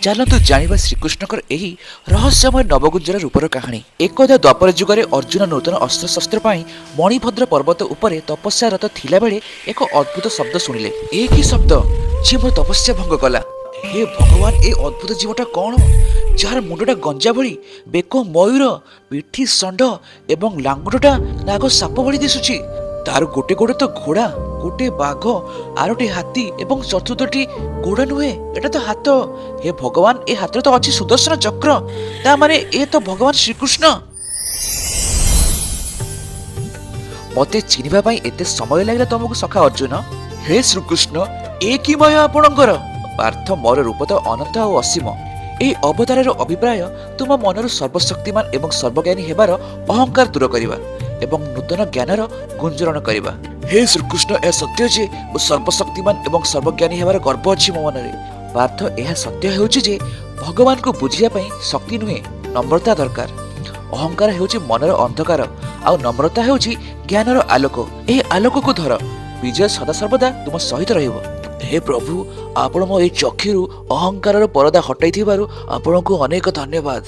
ଚାଲନ୍ତୁ ଜାଣିବା ଶ୍ରୀକୃଷ୍ଣଙ୍କର ଏହି ରହସ୍ୟମୟ ନବଗୁଞ୍ଜର ରୂପର କାହାଣୀ। ଏକଦା ଦ୍ୱାପର ଯୁଗରେ ଅର୍ଜୁନ ନୂତନ ଅସ୍ତ୍ରଶସ୍ତ୍ର ପାଇଁ ମଣିଭଦ୍ର ପର୍ବତ ଉପରେ ତପସ୍ୟାରତ ଥିଲାବେଳେ ଏକ ଅଦ୍ଭୁତ ଶବ୍ଦ ଶୁଣିଲେ। ଏ କି ଶବ୍ଦ ଯିଏ ମୋ ତପସ୍ୟା ଭଙ୍ଗ କଲା? ହେ ଭଗବାନ, ଏ ଅଦ୍ଭୁତ ଜୀବଟା କଣ ଯାହାର ମୁଣ୍ଡଟା ଗଞ୍ଜା ଭଳି, ବେକ ମୟୂର, ପିଠି ଷଣ୍ଢ ଏବଂ ଲାଙ୍ଗୁଡ଼ଟା ନାଗ ସାପ ଭଳି ଦିଶୁଛି? ତାର ଗୋଟେ ଗୋଡ଼ ତ ଘୋଡ଼ା, ଗୋଟେ ବାଘ, ଆରଟି ହାତୀ ଏବଂ ଚତୁର୍ଥଟି ଘୋଡ଼ା ନୁହେଁ, ଏଟା ତ ହାତ। ହେ ଭଗବାନ, ଏ ହାତରେ ତ ଅଛି ସୁଦର୍ଶନ ଚକ୍ର। ତା ମାନେ ଏ ତ ଭଗବାନ ଶ୍ରୀକୃଷ୍ଣ। ମତେ ଚିହ୍ନିବା ପାଇଁ ଏତେ ସମୟ ଲାଗିଲା ତମକୁ ସଖା ଅର୍ଜୁନ? ହେ ଶ୍ରୀକୃଷ୍ଣ, ଏ କି ମୟ ଆପଣଙ୍କର? ପାର୍ଥ, ମୋର ରୂପ ତ ଅନନ୍ତ ଆଉ ଅସୀମ। ଏହି ଅବତାରର ଅଭିପ୍ରାୟ ତୁମ ମନରୁ ସର୍ବଶକ୍ତିମାନ ଏବଂ ସର୍ବଜ୍ଞାନୀ ହେବାର ଅହଙ୍କାର ଦୂର କରିବା ଏବଂ ନୂତନ ଜ୍ଞାନର ଗୁଞ୍ଜରଣ କରିବା। ହେ ଶ୍ରୀକୃଷ୍ଣ, ଏହା ସତ୍ୟ ଯେ ମୁଁ ସର୍ବଶକ୍ତିମାନ ଏବଂ ସର୍ବଜ୍ଞାନୀ ହେବାର ଗର୍ବ ଅଛି ମୋ ମନରେ। ପାର୍ଥ, ଏହା ସତ୍ୟ ହେଉଛି ଯେ ଭଗବାନଙ୍କୁ ବୁଝିବା ପାଇଁ ଶକ୍ତି ନୁହେଁ, ନମ୍ରତା ଦରକାର। ଅହଙ୍କାର ହେଉଛି ମନର ଅନ୍ଧକାର ଆଉ ନମ୍ରତା ହେଉଛି ଜ୍ଞାନର ଆଲୋକ। ଏହି ଆଲୋକକୁ ଧର, ବିଜୟ ସଦାସର୍ବଦା ତୁମ ସହିତ ରହିବ। ହେ ପ୍ରଭୁ, ଆପଣ ମୋ ଏହି ଚକ୍ଷୁରୁ ଅହଙ୍କାରର ପରଦା ହଟାଇଥିବାରୁ ଆପଣଙ୍କୁ ଅନେକ ଧନ୍ୟବାଦ।